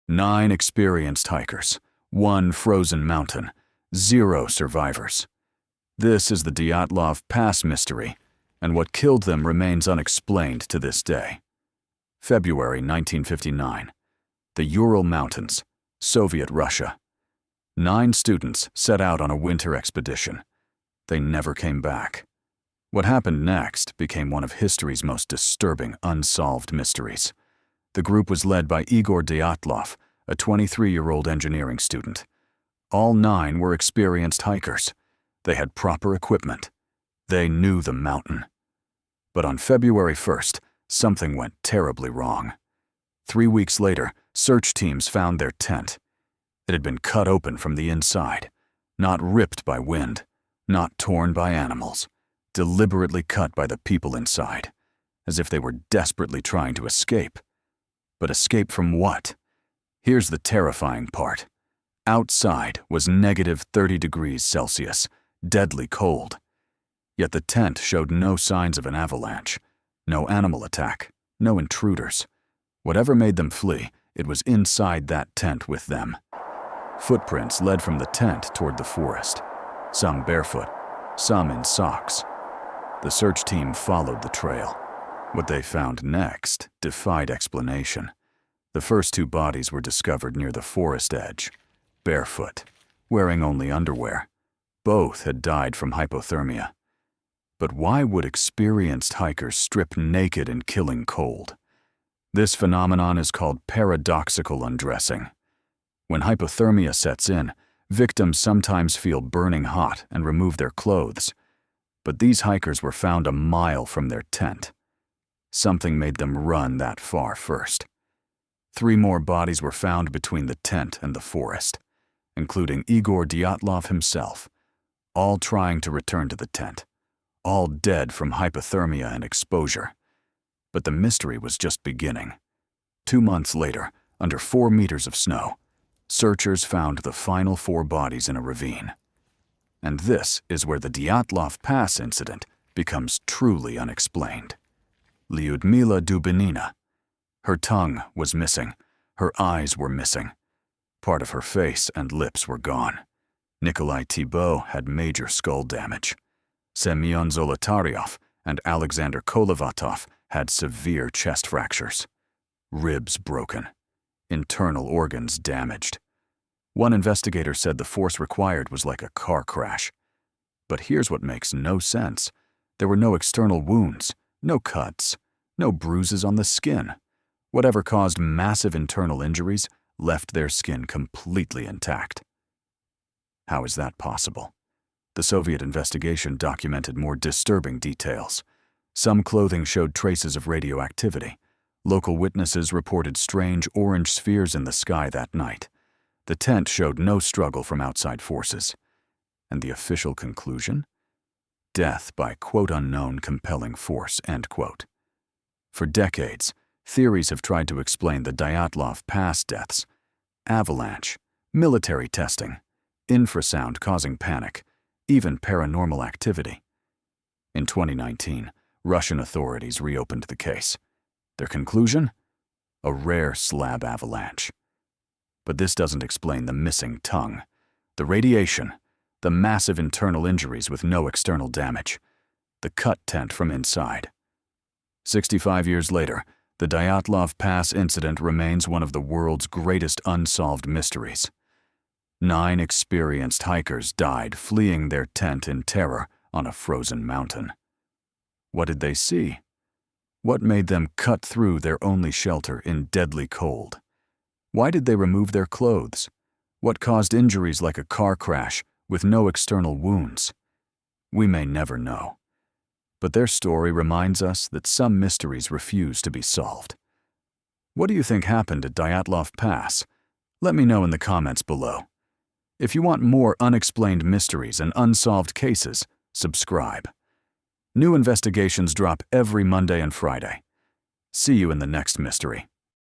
9 experienced hikers, 1 frozen mountain, 0 survivors. This is the Dyatlov Pass mystery, and what killed them remains unexplained to this day. February 1959. The Ural Mountains, Soviet Russia. 9 students set out on a winter expedition. They never came back. What happened next became one of history's most disturbing unsolved mysteries. The group was led by Igor Dyatlov, a 23-year-old engineering student. All 9 were experienced hikers. They had proper equipment. They knew the mountain. But on February 1st, something went terribly wrong. 3 weeks later, search teams found their tent. It had been cut open from the inside, not ripped by wind, not torn by animals, deliberately cut by the people inside, as if they were desperately trying to escape. But escape from what? Here's the terrifying part. Outside was -30 degrees Celsius, deadly cold. Yet the tent showed no signs of an avalanche, no animal attack, no intruders. Whatever made them flee, it was inside that tent with them. Footprints led from the tent toward the forest, some barefoot, some in socks. The search team followed the trail. What they found next defied explanation. The first 2 bodies were discovered near the forest edge, barefoot, wearing only underwear. Both had died from hypothermia. But why would experienced hikers strip naked in killing cold? This phenomenon is called paradoxical undressing. When hypothermia sets in, victims sometimes feel burning hot and remove their clothes. But these hikers were found a mile from their tent. Something made them run that far first. 3 more bodies were found between the tent and the forest, including Igor Dyatlov himself, all trying to return to the tent, all dead from hypothermia and exposure. But the mystery was just beginning. 2 months later, under 4 meters of snow, searchers found the final 4 bodies in a ravine. And this is where the Dyatlov Pass incident becomes truly unexplained. Lyudmila Dubinina. Her tongue was missing. Her eyes were missing. Part of her face and lips were gone. Nikolai Thibault had major skull damage. Semyon Zolotaryov and Alexander Kolovatov had severe chest fractures. Ribs broken. Internal organs damaged. One investigator said the force required was like a car crash. But here's what makes no sense. There were no external wounds, no cuts, no bruises on the skin. Whatever caused massive internal injuries left their skin completely intact. How is that possible? The Soviet investigation documented more disturbing details. Some clothing showed traces of radioactivity. Local witnesses reported strange orange spheres in the sky that night. The tent showed no struggle from outside forces. And the official conclusion? Death by "unknown compelling force," end quote. For decades, theories have tried to explain the Dyatlov Pass deaths. Avalanche, military testing, infrasound causing panic, even paranormal activity. In 2019, Russian authorities reopened the case. Their conclusion? A rare slab avalanche. But this doesn't explain the missing tongue, the radiation, the massive internal injuries with no external damage, the cut tent from inside. 65 years later, the Dyatlov Pass incident remains one of the world's greatest unsolved mysteries. 9 experienced hikers died fleeing their tent in terror on a frozen mountain. What did they see? What made them cut through their only shelter in deadly cold? Why did they remove their clothes? What caused injuries like a car crash with no external wounds? We may never know. But their story reminds us that some mysteries refuse to be solved. What do you think happened at Dyatlov Pass? Let me know in the comments below. If you want more unexplained mysteries and unsolved cases, subscribe. New investigations drop every Monday and Friday. See you in the next mystery.